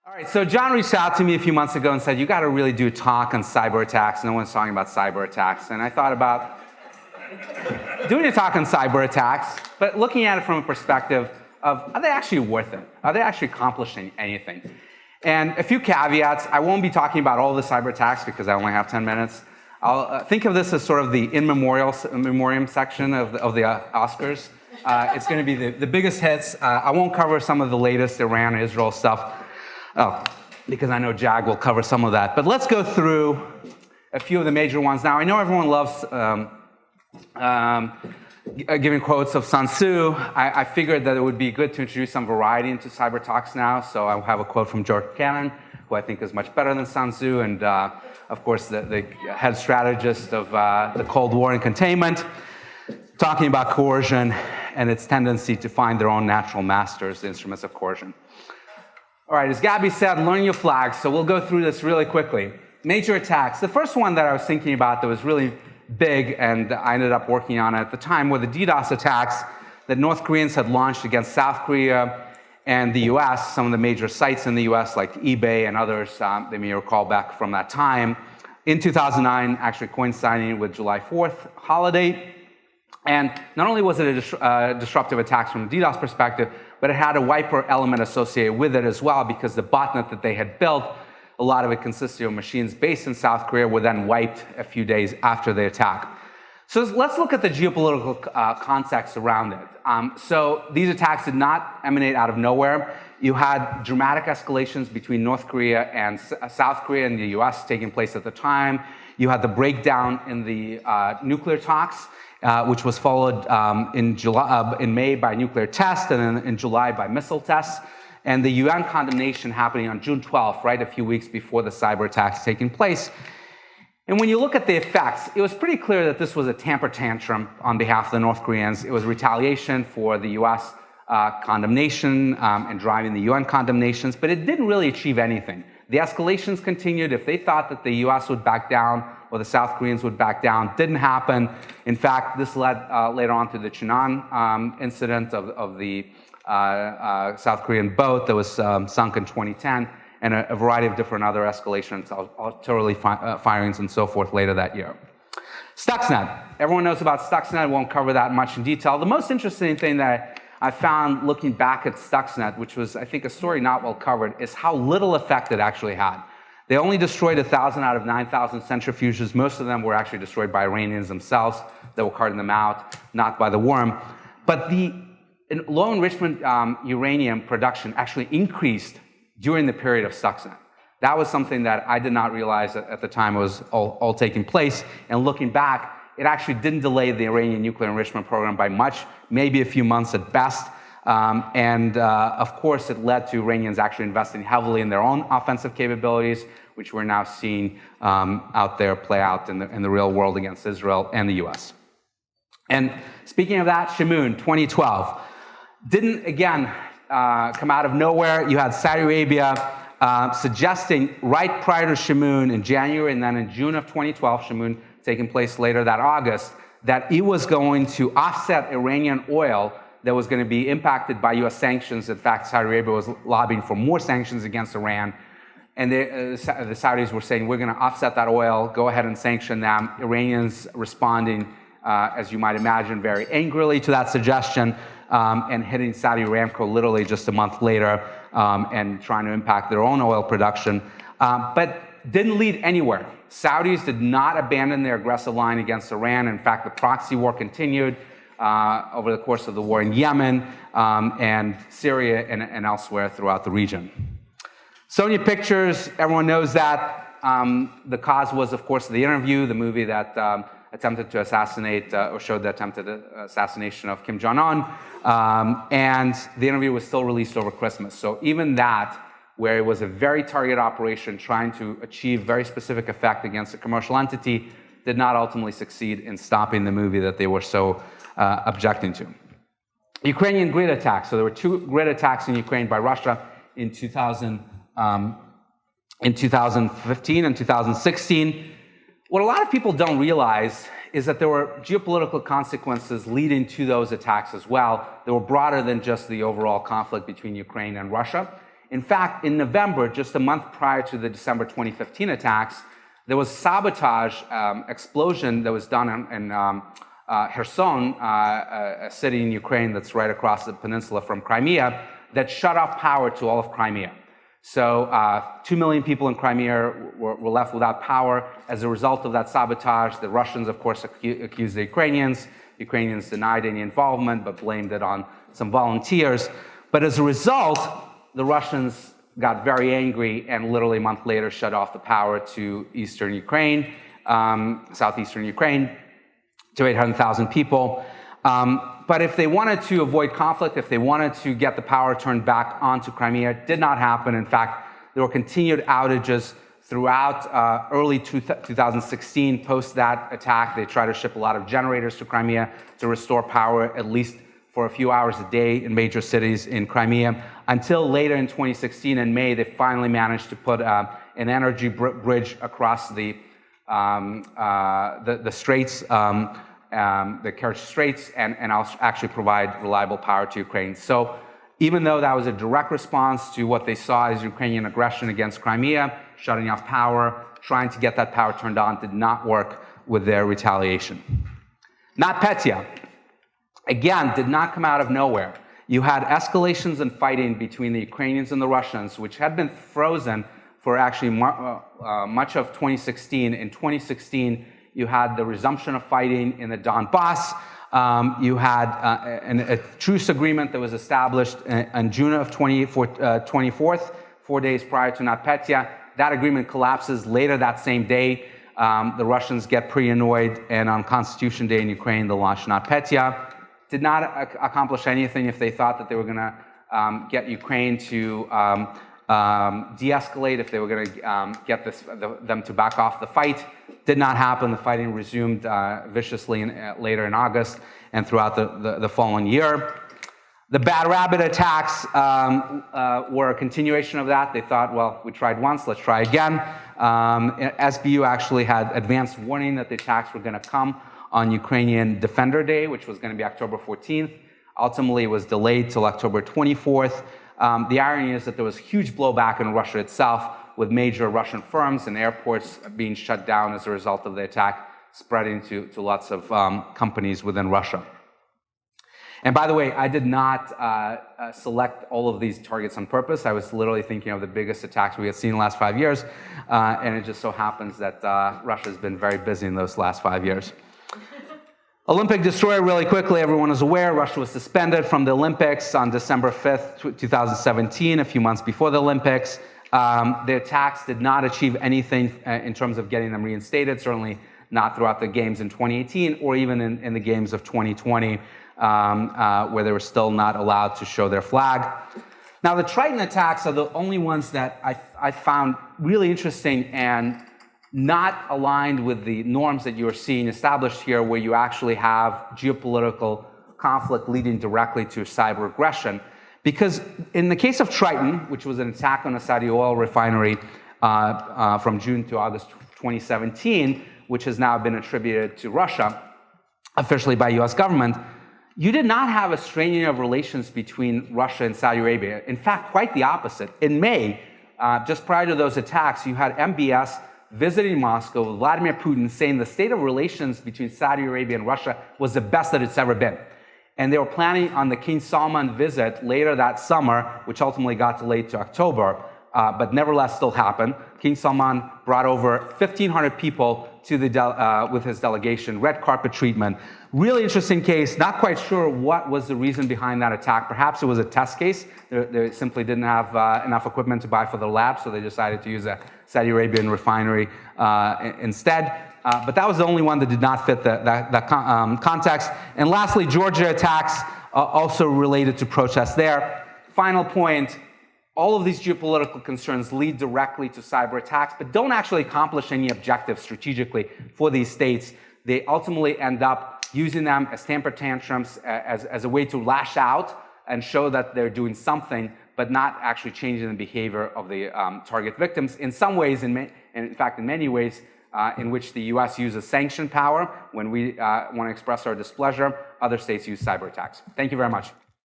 All right, so John reached out to me a few months ago and said, you got to really do a talk on cyber attacks. No one's talking about cyber attacks. And I thought about doing a talk on cyber attacks, but looking at it from a perspective of, are they actually worth it? Are they actually accomplishing anything? And a few caveats. I won't be talking about all the cyber attacks because I only have 10 minutes. I'll think of this as sort of the in memoriam section of the Oscars. It's going to be the biggest hits. I won't cover some of the latest Iran, Israel stuff. Because I know Jag will cover some of that. But let's go through a few of the major ones. Now, I know everyone loves giving quotes of Sun Tzu. I figured that it would be good to introduce some variety into cyber talks now. So I'll have a quote from George Cannon, who I think is much better than Sun Tzu, and of course, the head strategist of the Cold War and containment, talking about coercion and its tendency to find their own natural masters, the instruments of coercion. All right, as Gabby said, learn your flags, so we'll go through this really quickly. Major attacks. The first one that I was thinking about that was really big, and I ended up working on it at the time, were the DDoS attacks that North Koreans had launched against South Korea and the US, some of the major sites in the US like eBay and others, they may recall back from that time. In 2009, actually coinciding with July 4th holiday. And not only was it a disruptive attack from a DDoS perspective, but it had a wiper element associated with it as well, because the botnet that they had built, a lot of it consisted of machines based in South Korea, were then wiped a few days after the attack. So let's look at the geopolitical context around it. So these attacks did not emanate out of nowhere. You had dramatic escalations between North Korea and South Korea and the US taking place at the time. You had the breakdown in the nuclear talks, which was followed in May by nuclear tests, and then in July by missile tests, and the UN condemnation happening on June 12th, right, a few weeks before the cyber attacks taking place. And when you look at the effects, it was pretty clear that this was a temper tantrum on behalf of the North Koreans. It was retaliation for the US condemnation and driving the UN condemnations, but it didn't really achieve anything. The escalations continued. If they thought that the US would back down or the South Koreans would back down, didn't happen. In fact, this led later on to the Cheonan incident of the South Korean boat that was sunk in 2010, and a variety of different other escalations, artillery firings and so forth later that year. Stuxnet. Everyone knows about Stuxnet. I won't cover that much in detail. The most interesting thing that I found looking back at Stuxnet, which was, I think, a story not well covered, is how little effect it actually had. They only destroyed 1,000 out of 9,000 centrifuges. Most of them were actually destroyed by Iranians themselves that were carting them out, not by the worm. But the low enrichment uranium production actually increased during the period of Stuxnet. That was something that I did not realize at the time was all taking place. And looking back, it actually didn't delay the Iranian nuclear enrichment program by much, maybe a few months at best. Of course, it led to Iranians actually investing heavily in their own offensive capabilities, which we're now seeing out there play out in the real world against Israel and the US. And speaking of that, Shamoon, 2012, didn't, again, come out of nowhere. You had Saudi Arabia suggesting right prior to Shamoon in January and then in June of 2012, Shamoon taking place later that August, that it was going to offset Iranian oil that was going to be impacted by US sanctions. In fact, Saudi Arabia was lobbying for more sanctions against Iran. And the Saudis were saying, we're going to offset that oil, go ahead and sanction them. Iranians responding, as you might imagine, very angrily to that suggestion, and hitting Saudi Aramco literally just a month later, and trying to impact their own oil production. But didn't lead anywhere. Saudis did not abandon their aggressive line against Iran. In fact, the proxy war continued over the course of the war in Yemen and Syria and elsewhere throughout the region. Sony Pictures, everyone knows that. The cause was, of course, The Interview, the movie that attempted to assassinate or showed the attempted assassination of Kim Jong-un. And The Interview was still released over Christmas. So even that, where it was a very targeted operation trying to achieve very specific effect against a commercial entity, did not ultimately succeed in stopping the movie that they were so objecting to. Ukrainian grid attacks. So there were 2 grid attacks in Ukraine by Russia in 2015 and 2016. What a lot of people don't realize is that there were geopolitical consequences leading to those attacks as well. They were broader than just the overall conflict between Ukraine and Russia. In fact, in November, just a month prior to the December 2015 attacks, there was sabotage explosion that was done in Kherson, a city in Ukraine that's right across the peninsula from Crimea, that shut off power to all of Crimea. So 2 million people in Crimea were left without power. As a result of that sabotage, the Russians, of course, accused the Ukrainians. Ukrainians denied any involvement, but blamed it on some volunteers. But as a result, the Russians got very angry and literally a month later shut off the power to eastern Ukraine, southeastern Ukraine, to 800,000 people. But if they wanted to avoid conflict, if they wanted to get the power turned back onto Crimea, it did not happen. In fact, there were continued outages throughout early 2016. Post that attack, they tried to ship a lot of generators to Crimea to restore power, at least for a few hours a day in major cities in Crimea. Until later in 2016, in May, they finally managed to put an energy bridge across the straits, the Kerch Straits, and actually provide reliable power to Ukraine. So even though that was a direct response to what they saw as Ukrainian aggression against Crimea, shutting off power, trying to get that power turned on, did not work with their retaliation. NotPetya, again, did not come out of nowhere. You had escalations and fighting between the Ukrainians and the Russians, which had been frozen for actually much of 2016. In 2016, you had the resumption of fighting in the Donbass. You had a truce agreement that was established in June of 24th, 4 days prior to NotPetya. That agreement collapses later that same day. The Russians get pretty annoyed, and on Constitution Day in Ukraine, they launch NotPetya. Did not accomplish anything if they thought that they were going to get Ukraine to de-escalate, if they were going to get them to back off the fight. Did not happen. The fighting resumed viciously later in August and throughout the following year. The Bad Rabbit attacks were a continuation of that. They thought, well, we tried once, let's try again. SBU actually had advanced warning that the attacks were going to come on Ukrainian Defender Day, which was going to be October 14th. Ultimately, it was delayed till October 24th. The irony is that there was huge blowback in Russia itself, with major Russian firms and airports being shut down as a result of the attack, spreading to lots of companies within Russia. And by the way, I did not select all of these targets on purpose. I was literally thinking of the biggest attacks we had seen in the last 5 years. And it just so happens that Russia has been very busy in those last 5 years. OlympicDestroyer, really quickly, everyone is aware, Russia was suspended from the Olympics on December 5th, 2017, a few months before the Olympics. The attacks did not achieve anything in terms of getting them reinstated, certainly not throughout the games in 2018 or even in the games of 2020, where they were still not allowed to show their flag. Now, the Triton attacks are the only ones that I found really interesting and not aligned with the norms that you're seeing established here, where you actually have geopolitical conflict leading directly to cyber aggression. Because in the case of Triton, which was an attack on a Saudi oil refinery from June to August 2017, which has now been attributed to Russia, officially by US government, you did not have a straining of relations between Russia and Saudi Arabia. In fact, quite the opposite. In May, just prior to those attacks, you had MBS visiting Moscow with Vladimir Putin, saying the state of relations between Saudi Arabia and Russia was the best that it's ever been. And they were planning on the King Salman visit later that summer, which ultimately got delayed to October, but nevertheless still happened. King Salman brought over 1,500 people to with his delegation, red carpet treatment. Really interesting case, not quite sure what was the reason behind that attack. Perhaps it was a test case. They simply didn't have enough equipment to buy for the lab, so they decided to use a Saudi Arabian refinery instead. But that was the only one that did not fit that context. And lastly, Georgia attacks, also related to protests there. Final point, all of these geopolitical concerns lead directly to cyber attacks, but don't actually accomplish any objectives strategically for these states. They ultimately end up using them as temper tantrums, as a way to lash out and show that they're doing something, but not actually changing the behavior of the target victims. In some ways, in fact, in many ways, in which the US uses sanction power when we want to express our displeasure, other states use cyber attacks. Thank you very much.